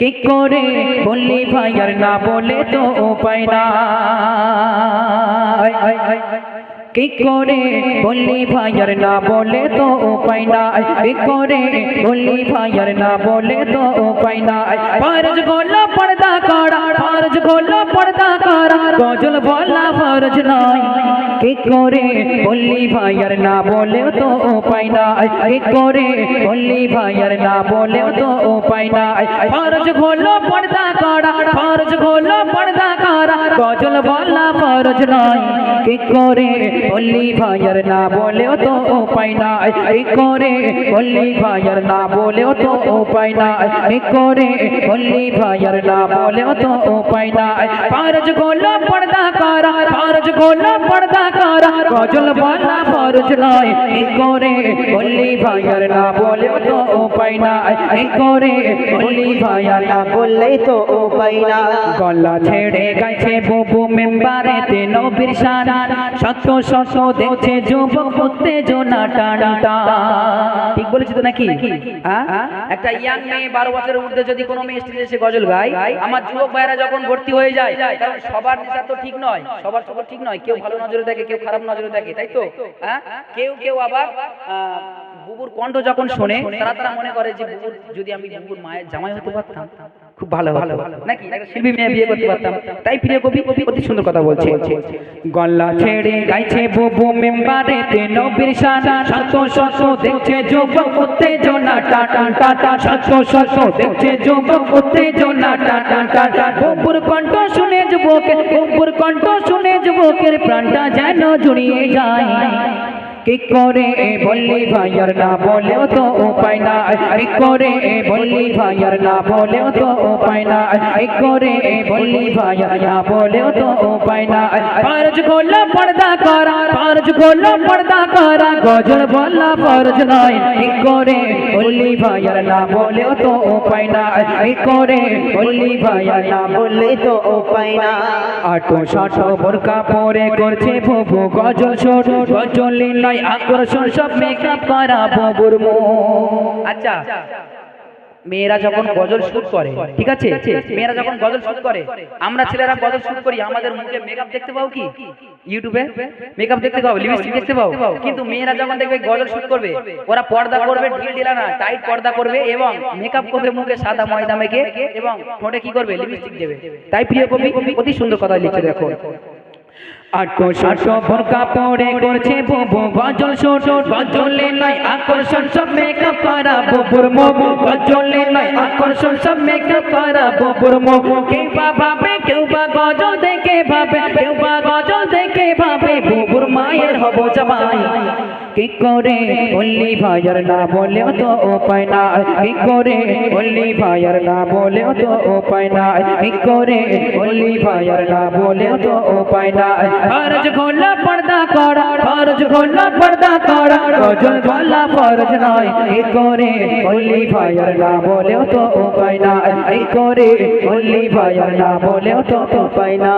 কি করে বললি ভাই আর না বলে তো উপায় নাই, কি করে বললি ভাই আর না বলে তো উপায় নাই, কি করে বললি ভাই আর না বলে তো উপায় নাই। ফরজ গোলা পর্দা করা, ফরজ গোলা পর্দা করা, গজল বলা ফরজ নয়। কি করে বললি ভাই আর না বলে তো উপায় নাই, কি করে বললি ভাই আর না বলে তো উপায় নাই। ফরজ গোলা পর্দা করা, ফরজ গোলা পর্দা করা, গজল বলা ফরজ নয়। কি করে বললি ভাই আর না বলেও তো উপায় নাই, কি করে বললি ভাই আর না বলেও তো উপায় নাই, কি করে বললি ভাই আর না বলেও তো উপায় নাই। ফরজ গোলা পর্দা করা, ফরজ গোলা পর্দা করা, গজল বলা ফরজ নয়। কি করে বললি ভাই আর না বলেও তো উপায় নাই, কি করে বললি ভাই আর না বললেই তো উপায় না। গলা ছেড়ে গাইছে বুবু মেম্বারেতে নবীর শান, শত শত দেখছে যুবক উত্তেজনা টানটা। ঠিক বলেছি তো নাকি? একটা ইয়াং মেয়ে 12 বছরের ঊর্ধ্বে যদি কোনো মেয়ে স্টেজে এসে গজল গায়, আমার যুবক ভাইরা যখন ভর্তি হয়ে যায়, কারণ সবার নেশা তো ঠিক নয়, সবার চোখ ঠিক নয়, কেউ ভালো নজরে দেখে, কেউ খারাপ নজরে দেখে, তাই তো? কেউ কেউ আবার বুবুর কণ্ঠ যখন শোনে তারা মনে করে যে বুবুর, যদি আমি বুবুর মায়ের জামাই হতে পারতাম খুব ভালো হতো নাকি, একটা শিল্পী মেয়ে বিয়ে করতে পারতাম। তাই প্রিয় কবি অতি সুন্দর কথা বলছে। গলা ছেড়ে গাইছে বুবু মেম্বারেতে নবীর শান, শত শত দেখছে যুবক উত্তেজনা টাটা টাটা, শত শত দেখছে যুবক উত্তেজনা টাটা টাটা। বুবুর কণ্ঠ শুনে যুবকের, বুবুর কণ্ঠ শুনে যুবকের প্রাণটা যেন জুড়িয়ে যায়। কি করে বললি ভাই আর না বলেও তো উপায় নাই, কি করে বললি ভাই আর না বলেও তো উপায় নাই, কি করে বললি ভাই আর না বলেও তো উপায় নাই। ফরজ গোলা পর্দা করা, ফরজ গোলা পর্দা করা, গজল বলা ফরজ নয়। কি করে বললি ভাই আর না বলেও তো উপায় নাই, কি করে বললি ভাই আর না বললেই তো উপায় না। আটো শাটো বোরকা পরে করছে বুবু গজল শোট, গজল নয় আকর্ষণ সব মেকআপ করা বুবুর মুখ। আচ্ছা, মেয়েরা যখন গজল শুট করে, ঠিক আছে, মেয়েরা যখন গজল শুট করে, আমরা ছেলেরা গজল শুট করি, আমাদের মুখে মেকআপ দেখতে পাও কি? ইউটিউবে মেকআপ দেখতে পাও, লিপস্টিক দেখতে পাও। কিন্তু মেয়েরা যখন দেখবে গজল শুট করবে, ওরা পর্দা করবে, ঢিল ঢিলা না, টাইট পর্দা করবে এবং মেকআপ করবে, মুখে সাদা ময়দা মেখে এবং ঠোঁটে কি করবে, লিপস্টিক দেবে। তাই প্রিয় কবি অতি সুন্দর কথা লিখে দেখো। আটো শাটো বোরকা পরে করছে বুবু গজল শোট, গজলে নয় আকর্ষণ সব মেকআপ করা বুবুর মুখ, গজলে নয় আকর্ষণ সব মেকআপ করা বুবুর মুখ। কেউ বা ভাবে, কেউ বা গজল দেখে ভাবে, কেউ বা গজল দেখে ভাবে বুবুর মায়ের হব জামাই। কি করে বললি ভাই আর না বলেও তো উপায় নাই, কি করে বললি ভাই আর না বলেও তো উপায় নাই, কি করে বললি ভাই আর না বলেও তো উপায় নাই। ফরজ গোলা পর্দা করা, ফরজ গোলা পর্দা করা, গজল বলা ফরজ নয়। কি করে বললি ভাই আর না বলেও তো উপায় নাই, কি করে বললি ভাই আর না বলেও তো উপায় না।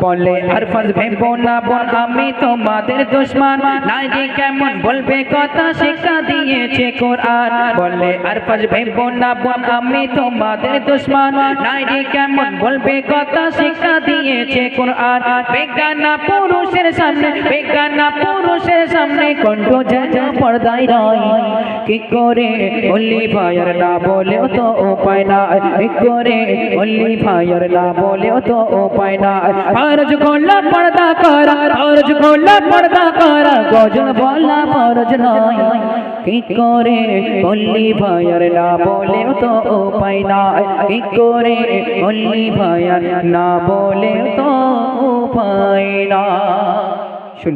বলে আরফাজ ভেবো না বোন আমি তোমাদের দুশমন, নাইরে কেমন বলবে কথা শিক্ষা দিয়েছে কোরআন। বলে আরফাজ ভেবো না বোন আমি তোমাদের দুশমন, নাইরে কেমন বলবে কথা শিক্ষা দিয়েছে কোরআন। বেগানা পুরুষের সামনে, বেগানা পুরুষের সামনে কণ্ঠ যেন পর্দায় নয়। কি করে বললি ভাই আর না বলেও তো উপায় নাই, কি করে বললি ভাই আর না বলেও তো উপায় নাই। ফরজ গোলা পর্দা করা, ফরজ গোলা পর্দা করা, গজল বলা ফরজ নয়। কি করে বললি ভাই আর না বলেও তো উপায় নাই, কি করে বললি ভাই আর না বলেও তো উপায় নাই।